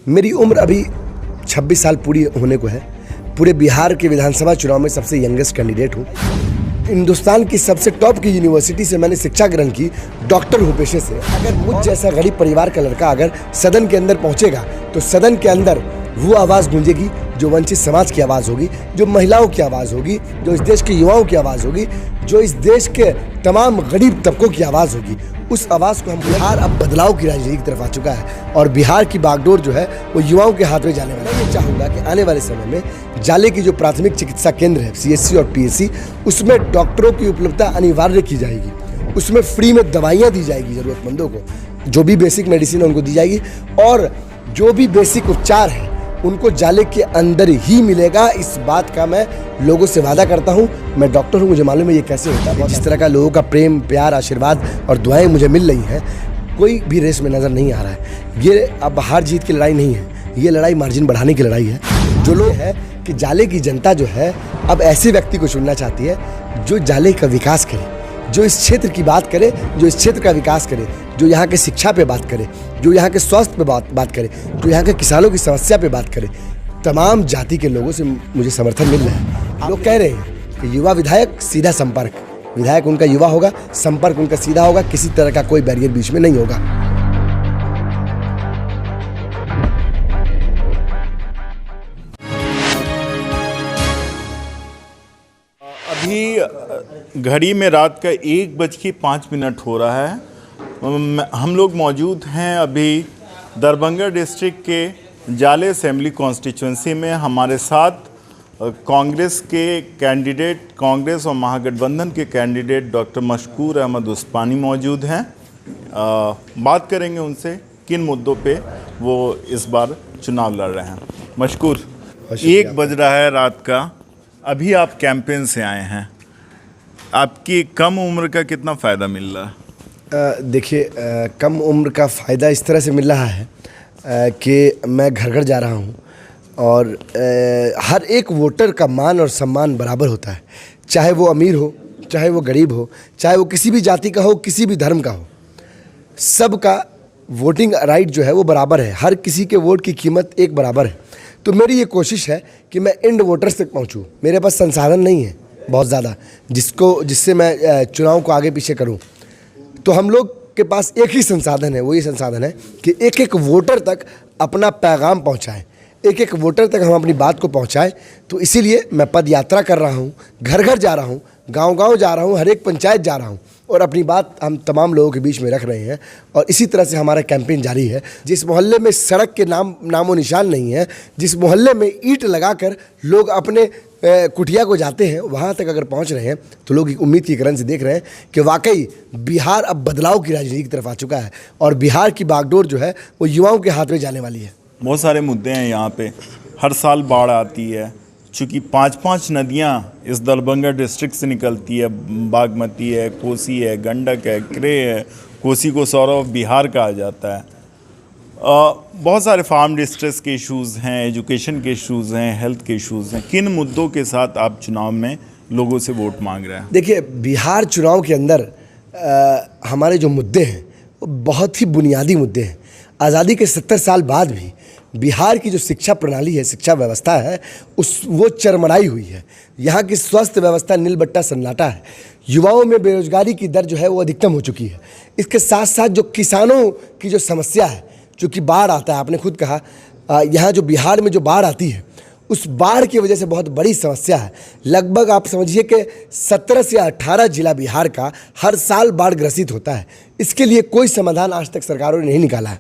मेरी उम्र अभी 26 साल पूरी होने को है। पूरे बिहार के विधानसभा चुनाव में सबसे यंगेस्ट कैंडिडेट हूँ। हिंदुस्तान की सबसे टॉप की यूनिवर्सिटी से मैंने शिक्षा ग्रहण की, डॉक्टर हूँ पेशे से। अगर मुझ जैसा गरीब परिवार का लड़का अगर सदन के अंदर पहुँचेगा तो सदन के अंदर वो आवाज़ गूंजेगी जो वंचित समाज की आवाज़ होगी, जो महिलाओं की आवाज़ होगी, जो इस देश के युवाओं की आवाज़ होगी, जो इस देश के तमाम गरीब तबकों की आवाज़ होगी। उस आवाज़ को हम बिहार अब बदलाव की राजनीति की तरफ आ चुका है और बिहार की बागडोर जो है वो युवाओं के हाथ में जाने वाला है। मैं चाहूँगा कि आने वाले समय में जाले की जो प्राथमिक चिकित्सा केंद्र है CHC और PHC, उसमें डॉक्टरों की उपलब्धता अनिवार्य की जाएगी। उसमें फ्री में दवाइयाँ दी जाएगी ज़रूरतमंदों को, जो भी बेसिक मेडिसिन है उनको दी जाएगी और जो भी बेसिक उपचार है उनको जाले के अंदर ही मिलेगा। इस बात का मैं लोगों से वादा करता हूं। मैं डॉक्टर हूं, मुझे मालूम है ये कैसे होता है। जिस तरह का लोगों का प्रेम, प्यार, आशीर्वाद और दुआएं मुझे मिल रही हैं, कोई भी रेस में नज़र नहीं आ रहा है। ये अब हार जीत की लड़ाई नहीं है, ये लड़ाई मार्जिन बढ़ाने की लड़ाई है। जो लोग है कि जाले की जनता जो है अब ऐसे व्यक्ति को चुनना चाहती है जो जाले का विकास करे, जो इस क्षेत्र की बात करे, जो इस क्षेत्र का विकास करे, जो यहाँ के शिक्षा पे बात करे, जो यहाँ के स्वास्थ्य पे बात करे, जो यहाँ के किसानों की समस्या पे बात करे। तमाम जाति के लोगों से मुझे समर्थन मिल रहा है। लोग कह रहे हैं कि युवा विधायक सीधा संपर्क, विधायक उनका युवा होगा, संपर्क उनका सीधा होगा, किसी तरह का कोई बैरियर बीच में नहीं होगा। अभी घड़ी में रात का 1:05 हो रहा है। हम लोग मौजूद हैं अभी दरभंगा डिस्ट्रिक्ट के जाले असेंबली कॉन्स्टिट्यूंसी में। हमारे साथ कांग्रेस के कैंडिडेट, कांग्रेस और महागठबंधन के कैंडिडेट डॉक्टर मशकूर अहमद उस्मानी मौजूद हैं। बात करेंगे उनसे किन मुद्दों पे वो इस बार चुनाव लड़ रहे हैं। मशकूर, 1 बज रहा है रात का, अभी आप कैंपेन से आए हैं, आपकी कम उम्र का कितना फ़ायदा मिल रहा है? देखिए, कम उम्र का फ़ायदा इस तरह से मिल रहा है कि मैं घर घर जा रहा हूँ और हर एक वोटर का मान और सम्मान बराबर होता है, चाहे वो अमीर हो, चाहे वो गरीब हो, चाहे वो किसी भी जाति का हो, किसी भी धर्म का हो। सबका वोटिंग राइट जो है वो बराबर है, हर किसी के वोट की कीमत एक बराबर है। तो मेरी ये कोशिश है कि मैं एंड वोटर्स तक पहुँचूँ। मेरे पास संसाधन नहीं है बहुत ज़्यादा जिससे मैं चुनाव को आगे पीछे करूँ। तो हम लोग के पास एक ही संसाधन है, वो ये संसाधन है कि एक एक वोटर तक अपना पैगाम पहुंचाएं, एक एक वोटर तक हम अपनी बात को पहुंचाएं। तो इसीलिए मैं पद यात्रा कर रहा हूं, घर घर जा रहा हूं, गांव-गांव जा रहा हूं, हर एक पंचायत जा रहा हूं और अपनी बात हम तमाम लोगों के बीच में रख रहे हैं। और इसी तरह से हमारा कैंपेन जारी है। जिस मोहल्ले में सड़क के नामो निशान नहीं है, जिस मोहल्ले में ईंट लगाकर लोग अपने कुटिया को जाते हैं, वहाँ तक अगर पहुँच रहे हैं तो लोग एक उम्मीद की किरण से देख रहे हैं कि वाकई बिहार अब बदलाव की राजनीति की तरफ आ चुका है और बिहार की बागडोर जो है वो युवाओं के हाथ में जाने वाली है। बहुत सारे मुद्दे हैं यहाँ पे। हर साल बाढ़ आती है, चूँकि 5-5 नदियाँ इस दरभंगा डिस्ट्रिक्ट से निकलती है। बागमती है, कोसी है, गंडक है, क्रे है। कोसी को सौरव ऑफ बिहार कहा जाता है। बहुत सारे फार्म डिस्ट्रेस के इश्यूज़ हैं, एजुकेशन के इश्यूज़ हैं, हेल्थ के इश्यूज़ हैं। किन मुद्दों के साथ आप चुनाव में लोगों से वोट मांग रहे हैं? देखिए, बिहार चुनाव के अंदर हमारे जो मुद्दे हैं वो बहुत ही बुनियादी मुद्दे हैं। आज़ादी के 70 साल बाद भी बिहार की जो शिक्षा प्रणाली है, शिक्षा व्यवस्था है, वो चरमराई हुई है। यहाँ की स्वास्थ्य व्यवस्था नीलबट्टा सन्नाटा है। युवाओं में बेरोजगारी की दर जो है वो अधिकतम हो चुकी है। इसके साथ साथ जो किसानों की जो समस्या है, चूँकि बाढ़ आता है, आपने खुद कहा, यहाँ जो बिहार में जो बाढ़ आती है उस बाढ़ की वजह से बहुत बड़ी समस्या है। लगभग आप समझिए कि 17 से 18 जिला बिहार का हर साल बाढ़ ग्रसित होता है। इसके लिए कोई समाधान आज तक सरकारों ने नहीं निकाला है।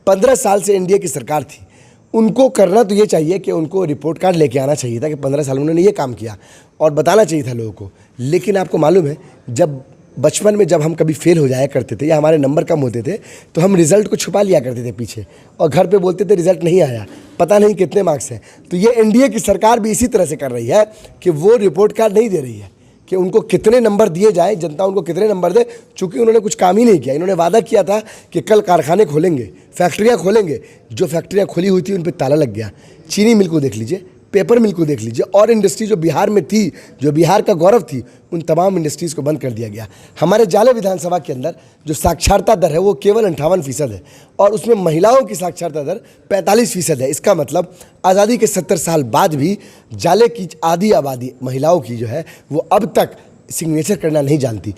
15 साल से एनडीए की सरकार थी, उनको करना तो ये चाहिए कि उनको रिपोर्ट कार्ड लेके आना चाहिए था कि 15 साल उन्होंने ये काम किया और बताना चाहिए था लोगों को। लेकिन आपको मालूम है, जब बचपन में जब हम कभी फेल हो जाया करते थे या हमारे नंबर कम होते थे तो हम रिज़ल्ट को छुपा लिया करते थे पीछे और घर पे बोलते थे रिज़ल्ट नहीं आया, पता नहीं कितने मार्क्स हैं। तो ये एनडीए की सरकार भी इसी तरह से कर रही है कि वो रिपोर्ट कार्ड नहीं दे रही है कि उनको कितने नंबर दिए जाए, जनता उनको कितने नंबर दे, चूँकि उन्होंने कुछ काम ही नहीं किया। इन्होंने वादा किया था कि कल कारखाने खोलेंगे, फैक्ट्रियाँ खोलेंगे। जो फैक्ट्रियाँ खुली हुई थी उन पर ताला लग गया। चीनी मिल को देख लीजिए, पेपर मिल को देख लीजिए, और इंडस्ट्री जो बिहार में थी, जो बिहार का गौरव थी, उन तमाम इंडस्ट्रीज़ को बंद कर दिया गया। हमारे जाले विधानसभा के अंदर जो साक्षरता दर है वो केवल 58% है, और उसमें महिलाओं की साक्षरता दर 45% है। इसका मतलब आज़ादी के 70 साल बाद भी जाले की आधी आबादी महिलाओं की जो है वो अब तक सिग्नेचर करना नहीं जानती,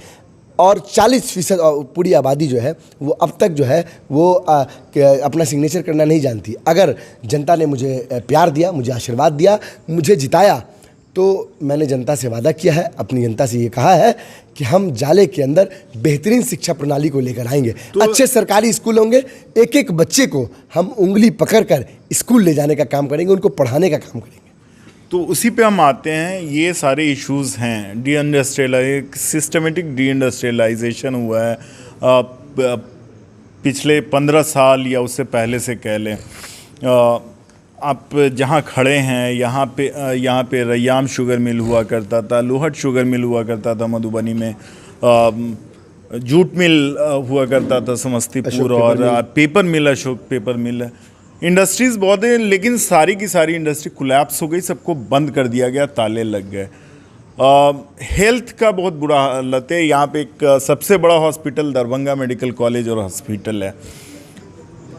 और 40% पूरी आबादी जो है वो अब तक जो है वो अपना सिग्नेचर करना नहीं जानती। अगर जनता ने मुझे प्यार दिया, मुझे आशीर्वाद दिया, मुझे जिताया, तो मैंने जनता से वादा किया है, अपनी जनता से ये कहा है कि हम जाले के अंदर बेहतरीन शिक्षा प्रणाली को लेकर आएंगे। अच्छे सरकारी स्कूल होंगे, एक एक बच्चे को हम उंगली पकड़कर स्कूल ले जाने का काम करेंगे, उनको पढ़ाने का काम करेंगे। तो उसी पे हम आते हैं। ये सारे इश्यूज हैं, सिस्टमेटिक डी इंडस्ट्रियलाइजेशन हुआ है पिछले 15 साल या उससे पहले से कह लें। आप जहाँ खड़े हैं यहाँ पे रैयाम शुगर मिल हुआ करता था, लोहट शुगर मिल हुआ करता था मधुबनी में, जूट मिल हुआ करता था समस्तीपुर, और पेपर मिल, अशोक पेपर मिल। इंडस्ट्रीज़ बहुत हैं, लेकिन सारी की सारी इंडस्ट्री कोलैप्स हो गई, सबको बंद कर दिया गया, ताले लग गए। हेल्थ का बहुत बुरा हालत है। यहाँ पे एक सबसे बड़ा हॉस्पिटल दरभंगा मेडिकल कॉलेज और हॉस्पिटल है।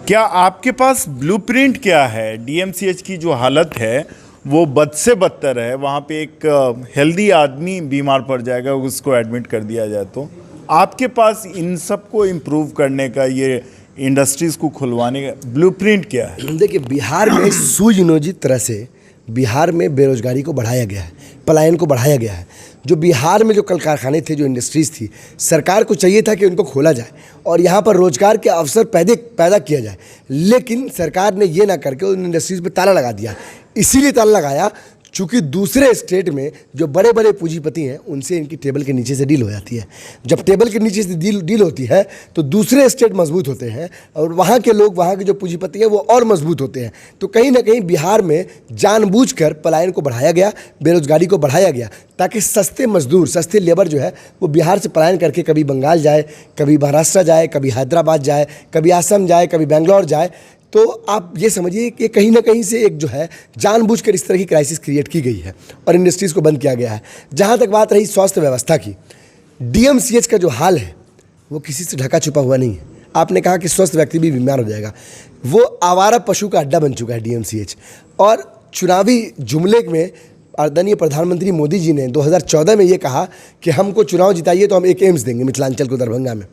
क्या आपके पास ब्लूप्रिंट क्या है? डीएमसीएच की जो हालत है वो बद से बदतर है। वहाँ पे एक हेल्दी आदमी बीमार पड़ जाएगा, उसको एडमिट कर दिया जाए, तो आपके पास इन सब को इम्प्रूव करने का, ये इंडस्ट्रीज़ को खुलवाने का ब्लूप्रिंट क्या है? देखिए, बिहार में सुनियोजित तरह से बिहार में बेरोजगारी को बढ़ाया गया है, पलायन को बढ़ाया गया है। जो बिहार में जो कल कारखाने थे, जो इंडस्ट्रीज़ थी, सरकार को चाहिए था कि उनको खोला जाए और यहाँ पर रोजगार के अवसर पैदा किया जाए, लेकिन सरकार ने ये ना करके उन इंडस्ट्रीज़ पे ताला लगा दिया। इसीलिए ताला लगाया चूँकि दूसरे स्टेट में जो बड़े बड़े पूंजीपति हैं उनसे इनकी टेबल के नीचे से डील हो जाती है। जब टेबल के नीचे से डील होती है तो दूसरे स्टेट मजबूत होते हैं और वहाँ के लोग, वहाँ के जो पूंजीपति हैं वो और मजबूत होते हैं। तो कहीं ना कहीं बिहार में जानबूझकर पलायन को बढ़ाया गया, बेरोजगारी को बढ़ाया गया, ताकि सस्ते मजदूर, सस्ते लेबर जो है वो बिहार से पलायन करके कभी बंगाल जाए, कभी महाराष्ट्र जाए, कभी हैदराबाद जाए, कभी असम जाए, कभी बेंगलोर जाए। तो आप ये समझिए कि कहीं ना कहीं से एक जो है जानबूझकर इस तरह की क्राइसिस क्रिएट की गई है और इंडस्ट्रीज़ को बंद किया गया है। जहाँ तक बात रही स्वास्थ्य व्यवस्था की, डीएमसीएच का जो हाल है वो किसी से ढका छुपा हुआ नहीं है। आपने कहा कि स्वस्थ व्यक्ति भी बीमार हो जाएगा, वो आवारा पशु का अड्डा बन चुका है डीएमसीएच। और चुनावी जुमले में आदरणीय प्रधानमंत्री मोदी जी ने 2014 में ये कहा कि हमको चुनाव जिताइए तो हम एक एम्स देंगे मिथिलांचल को, दरभंगा में।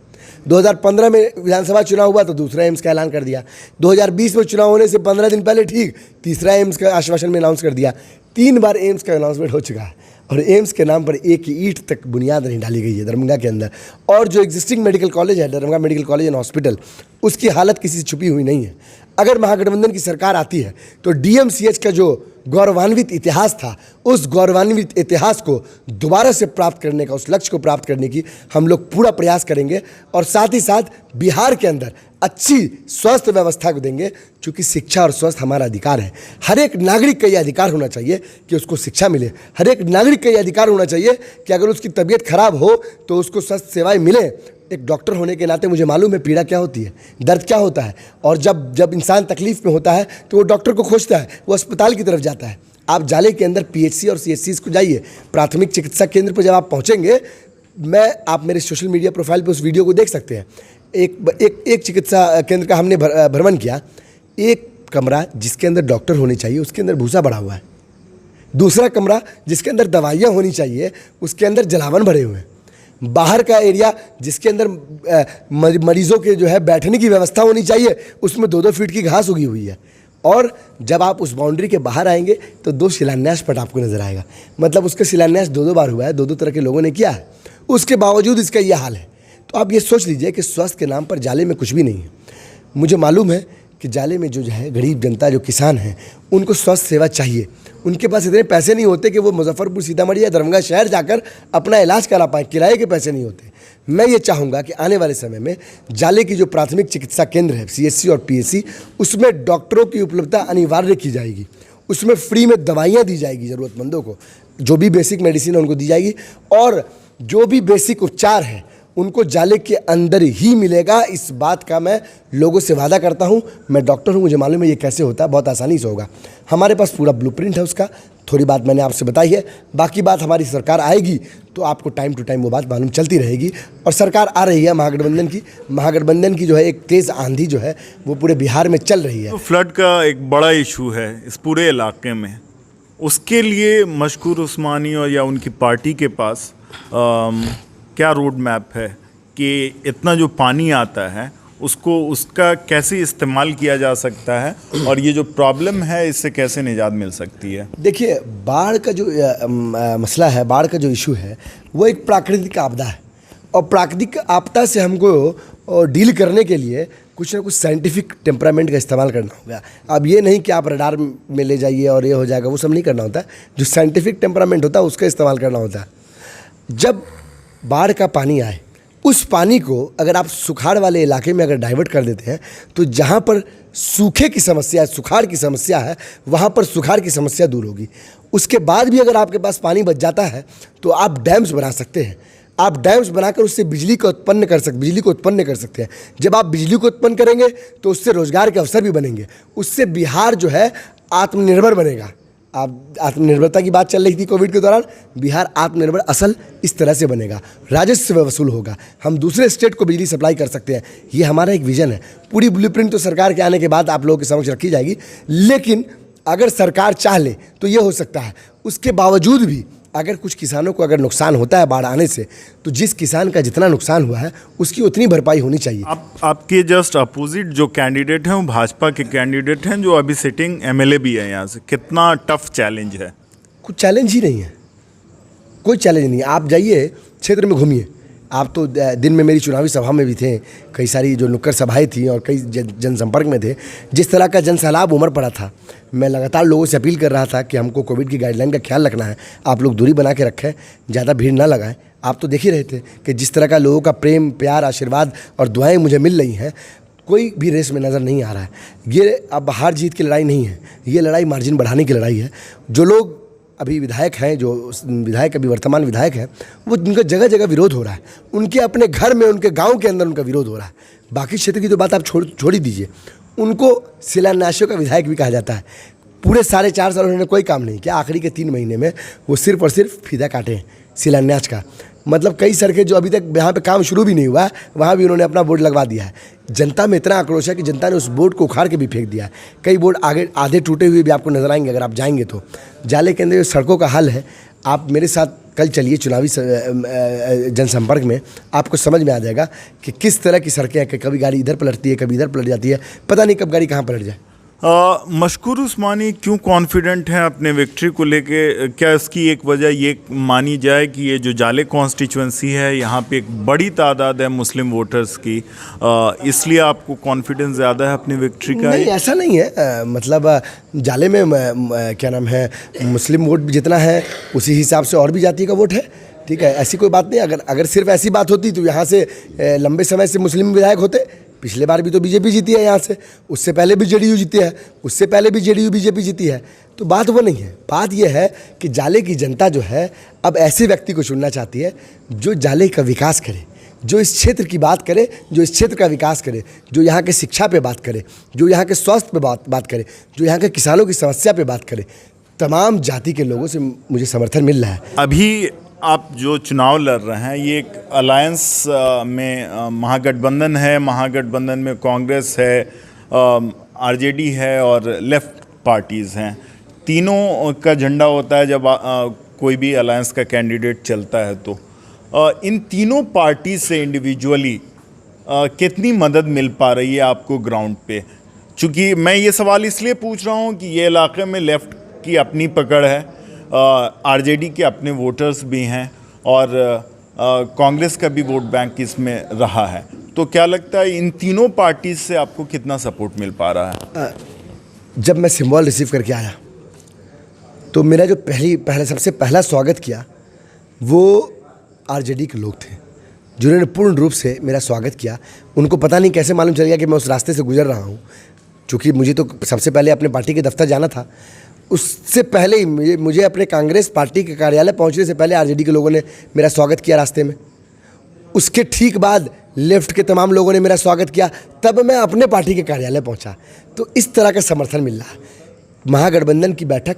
2015 में विधानसभा चुनाव हुआ तो दूसरा एम्स का ऐलान कर दिया। 2020 में चुनाव होने से 15 दिन पहले ठीक तीसरा एम्स का आश्वासन में अनाउंस कर दिया। 3 बार एम्स का अनाउंसमेंट हो चुका है और एम्स के नाम पर एक ईंट तक बुनियाद नहीं डाली गई है दरभंगा के अंदर। और जो एग्जिस्टिंग मेडिकल कॉलेज है, Darbhanga medical college and hospital, उसकी हालत किसी से छुपी हुई नहीं है। अगर महागठबंधन की सरकार आती है तो डीएमसीएच का जो गौरवान्वित इतिहास था, उस गौरवान्वित इतिहास को दोबारा से प्राप्त करने का, उस लक्ष्य को प्राप्त करने की हम लोग पूरा प्रयास करेंगे। और साथ ही साथ बिहार के अंदर अच्छी स्वास्थ्य व्यवस्था को देंगे, क्योंकि शिक्षा और स्वास्थ्य हमारा अधिकार है। हर एक नागरिक का ये अधिकार होना चाहिए कि उसको शिक्षा मिले। हर एक नागरिक का ये अधिकार होना चाहिए कि अगर उसकी तबीयत खराब हो तो उसको स्वास्थ्य सेवाएं मिलें। एक डॉक्टर होने के नाते मुझे मालूम है पीड़ा क्या होती है, दर्द क्या होता है, और जब इंसान तकलीफ में होता है तो वो डॉक्टर को खोजता है, वो अस्पताल की तरफ जाता है। आप जाले के अंदर पीएचसी और सीएचसी को जाइए, प्राथमिक चिकित्सा केंद्र पर जब आप पहुँचेंगे, आप मेरे सोशल मीडिया प्रोफाइल पर उस वीडियो को देख सकते हैं। एक चिकित्सा केंद्र का हमने भ्रमण किया। एक कमरा जिसके अंदर डॉक्टर होने चाहिए उसके अंदर भूसा भरा हुआ है, दूसरा कमरा जिसके अंदर दवाइयाँ होनी चाहिए उसके अंदर जलावन भरे हुए हैं, बाहर का एरिया जिसके अंदर मरीजों के जो है बैठने की व्यवस्था होनी चाहिए उसमें 2-2 फीट की घास उगी हुई है। और जब आप उस बाउंड्री के बाहर आएंगे तो 2 शिलान्यास पट आपको नजर आएगा, मतलब उसका शिलान्यास 2-2 बार हुआ है, 2-2 तरह के लोगों ने किया है, उसके बावजूद इसका यह हाल है। तो आप ये सोच लीजिए कि स्वास्थ्य के नाम पर जाले में कुछ भी नहीं है। मुझे मालूम है कि जाले में जो है गरीब जनता, जो किसान हैं, उनको स्वास्थ्य सेवा चाहिए। उनके पास इतने पैसे नहीं होते कि वो मुजफ्फरपुर, सीतामढ़ी या दरभंगा शहर जाकर अपना इलाज करा पाएँ, किराए के पैसे नहीं होते। मैं ये चाहूँगा कि आने वाले समय में जाले की जो प्राथमिक चिकित्सा केंद्र है, सीएचसी और पीएचसी, उसमें डॉक्टरों की उपलब्धता अनिवार्य की जाएगी, उसमें फ्री में दवाइयाँ दी जाएगी, ज़रूरतमंदों को जो भी बेसिक मेडिसिन है उनको दी जाएगी, और जो भी बेसिक उपचार है उनको जाले के अंदर ही मिलेगा। इस बात का मैं लोगों से वादा करता हूं। मैं डॉक्टर हूं, मुझे मालूम है ये कैसे होता है, बहुत आसानी से होगा। हमारे पास पूरा ब्लूप्रिंट है उसका। थोड़ी बात मैंने आपसे बताई है, बाकी बात हमारी सरकार आएगी तो आपको टाइम टू टाइम वो बात मालूम चलती रहेगी। और सरकार आ रही है महागठबंधन की जो है एक तेज़ आंधी जो है वो पूरे बिहार में चल रही है। तो फ्लड का एक बड़ा इशू है इस पूरे इलाके में, उसके लिए मशकूर उस्मानी और या उनकी पार्टी के पास क्या रोड मैप है कि इतना जो पानी आता है उसका कैसे इस्तेमाल किया जा सकता है और ये जो प्रॉब्लम है इससे कैसे निजात मिल सकती है? देखिए, बाढ़ का जो मसला है, बाढ़ का जो इशू है वो एक प्राकृतिक आपदा है और प्राकृतिक आपदा से हमको डील करने के लिए कुछ ना कुछ साइंटिफिक टेम्परामेंट का इस्तेमाल करना होगा। अब ये नहीं कि आप रडार में ले जाइए और ये हो जाएगा, वो सब नहीं करना होता है। जो साइंटिफिक टेम्परामेंट होता है उसका इस्तेमाल करना होता है। जब बाढ़ का पानी आए, उस पानी को अगर आप सुखाड़ वाले इलाके में अगर डाइवर्ट कर देते हैं तो जहाँ पर सूखे की समस्या है, सुखाड़ की समस्या है, वहाँ पर सुखाड़ की समस्या दूर होगी। उसके बाद भी अगर आपके पास पानी बच जाता है तो आप डैम्स बना सकते हैं। आप डैम्स बनाकर उससे बिजली को उत्पन्न कर सकते हैं। जब आप बिजली को उत्पन्न करेंगे तो उससे रोजगार के अवसर भी बनेंगे। उससे बिहार जो है आत्मनिर्भर बनेगा। आप आत्मनिर्भरता की बात चल रही थी कोविड के दौरान, बिहार आत्मनिर्भर असल इस तरह से बनेगा, राजस्व वसूल होगा, हम दूसरे स्टेट को बिजली सप्लाई कर सकते हैं। ये हमारा एक विजन है। पूरी ब्लूप्रिंट तो सरकार के आने के बाद आप लोगों के समक्ष रखी जाएगी, लेकिन अगर सरकार चाह ले तो ये हो सकता है। उसके बावजूद भी अगर कुछ किसानों को अगर नुकसान होता है बाढ़ आने से, तो जिस किसान का जितना नुकसान हुआ है उसकी उतनी भरपाई होनी चाहिए। आपके जस्ट अपोजिट जो कैंडिडेट हैं वो भाजपा के कैंडिडेट हैं जो अभी सिटिंग एमएलए भी है यहाँ से। कितना टफ चैलेंज है? कुछ चैलेंज ही नहीं है, कोई चैलेंज नहीं है। आप जाइए क्षेत्र में घूमिए। आप तो दिन में मेरी चुनावी सभा में भी थे, कई सारी जो नुक्कड़ सभाएं थी और कई जनसंपर्क में थे। जिस तरह का जनसैलाब उमड़ पड़ा था, मैं लगातार लोगों से अपील कर रहा था कि हमको कोविड की गाइडलाइन का ख्याल रखना है, आप लोग दूरी बना के रखें, ज़्यादा भीड़ ना लगाएं। आप तो देख ही रहे थे कि जिस तरह का लोगों का प्रेम, प्यार, आशीर्वाद और दुआएं मुझे मिल रही हैं, कोई भी रेस में नज़र नहीं आ रहा है। ये अब हार जीत की लड़ाई नहीं है, ये लड़ाई मार्जिन बढ़ाने की लड़ाई है। जो लोग अभी विधायक हैं, जो विधायक अभी वर्तमान विधायक हैं, वो उनका जगह जगह विरोध हो रहा है। उनके अपने घर में, उनके गांव के अंदर उनका विरोध हो रहा है। बाकी क्षेत्र की तो बात आप छोड़ ही दीजिए। उनको शिलान्यासों का विधायक भी कहा जाता है। पूरे 4.5 साल उन्होंने कोई काम नहीं किया। आखिरी के 3 महीने में वो सिर्फ और सिर्फ फीता काटे हैं शिलान्यास का। मतलब कई सड़कें जो अभी तक यहाँ पे काम शुरू भी नहीं हुआ है, वहाँ भी उन्होंने अपना बोर्ड लगवा दिया है। जनता में इतना आक्रोश है कि जनता ने उस बोर्ड को उखाड़ के भी फेंक दिया है। कई बोर्ड आगे आधे टूटे हुए भी आपको नजर आएंगे अगर आप जाएंगे तो। जाले के अंदर जो सड़कों का हाल है, आप मेरे साथ कल चलिए चुनावी जनसंपर्क में, आपको समझ में आ जाएगा कि किस तरह की सड़कें हैं कि कभी गाड़ी इधर पलटती है, कभी इधर पलट जाती है, पता नहीं कब गाड़ी कहाँ पलट जाए। मशकूर उस्मानी क्यों कॉन्फिडेंट हैं अपने विक्ट्री को लेके? क्या इसकी एक वजह ये मानी जाए कि ये जो जाले कॉन्स्टिट्यूंसी है यहाँ पे एक बड़ी तादाद है मुस्लिम वोटर्स की, इसलिए आपको कॉन्फिडेंस ज़्यादा है अपनी विक्ट्री का? नहीं, ऐसा नहीं है। मतलब जाले में क्या नाम है, मुस्लिम वोट भी जितना है उसी हिसाब से और भी जाति का वोट है। ठीक है, ऐसी कोई बात नहीं। अगर सिर्फ ऐसी बात होती तो यहाँ से लंबे समय से मुस्लिम विधायक होते। पिछले बार भी तो बीजेपी जीती है यहाँ से, उससे पहले भी जेडीयू जीती है, उससे पहले भी जेडीयू बीजेपी जीती है। तो बात वो नहीं है। बात यह है कि जाले की जनता जो है अब ऐसे व्यक्ति को चुनना चाहती है जो जाले का विकास करे, जो इस क्षेत्र की बात करे, जो इस क्षेत्र का विकास करे, जो यहाँ के शिक्षा पे बात करे, जो यहाँ के स्वास्थ्य पे बात करे, जो यहाँ के किसानों की समस्या पे बात करे। तमाम जाति के लोगों से मुझे समर्थन मिल रहा है। अभी आप जो चुनाव लड़ रहे हैं ये एक अलायंस में महागठबंधन है। महागठबंधन में कांग्रेस है, आरजेडी है और लेफ्ट पार्टीज़ हैं। तीनों का झंडा होता है जब कोई भी अलायंस का कैंडिडेट चलता है। तो इन तीनों पार्टी से इंडिविजुअली कितनी मदद मिल पा रही है आपको ग्राउंड पे? चूँकि मैं ये सवाल इसलिए पूछ रहा हूँ कि ये इलाके में लेफ़्ट की अपनी पकड़ है, आरजेडी के अपने वोटर्स भी हैं और कांग्रेस का भी वोट बैंक इसमें रहा है। तो क्या लगता है इन तीनों पार्टी से आपको कितना सपोर्ट मिल पा रहा है? जब मैं सिंबल रिसीव करके आया तो मेरा जो सबसे पहला स्वागत किया वो आरजेडी के लोग थे, जिन्होंने पूर्ण रूप से मेरा स्वागत किया। उनको पता नहीं कैसे मालूम चल गया कि मैं उस रास्ते से गुजर रहा हूँ, चूँकि मुझे तो सबसे पहले अपने पार्टी के दफ्तर जाना था। उससे पहले ही मुझे अपने कांग्रेस पार्टी के कार्यालय पहुंचने से पहले आरजेडी के लोगों ने मेरा स्वागत किया रास्ते में। उसके ठीक बाद लेफ्ट के तमाम लोगों ने मेरा स्वागत किया। तब मैं अपने पार्टी के कार्यालय पहुंचा। तो इस तरह का समर्थन मिल रहा है। महागठबंधन की बैठक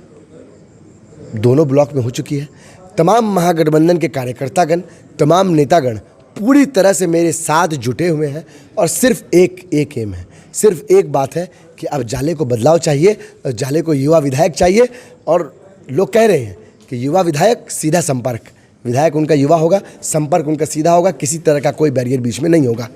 दोनों ब्लॉक में हो चुकी है। तमाम महागठबंधन के कार्यकर्तागण, तमाम नेतागण पूरी तरह से मेरे साथ जुटे हुए हैं और सिर्फ एक एम है, सिर्फ एक बात है कि अब जाले को बदलाव चाहिए और जाले को युवा विधायक चाहिए। और लोग कह रहे हैं कि युवा विधायक सीधा संपर्क, विधायक उनका युवा होगा, संपर्क उनका सीधा होगा, किसी तरह का कोई बैरियर बीच में नहीं होगा।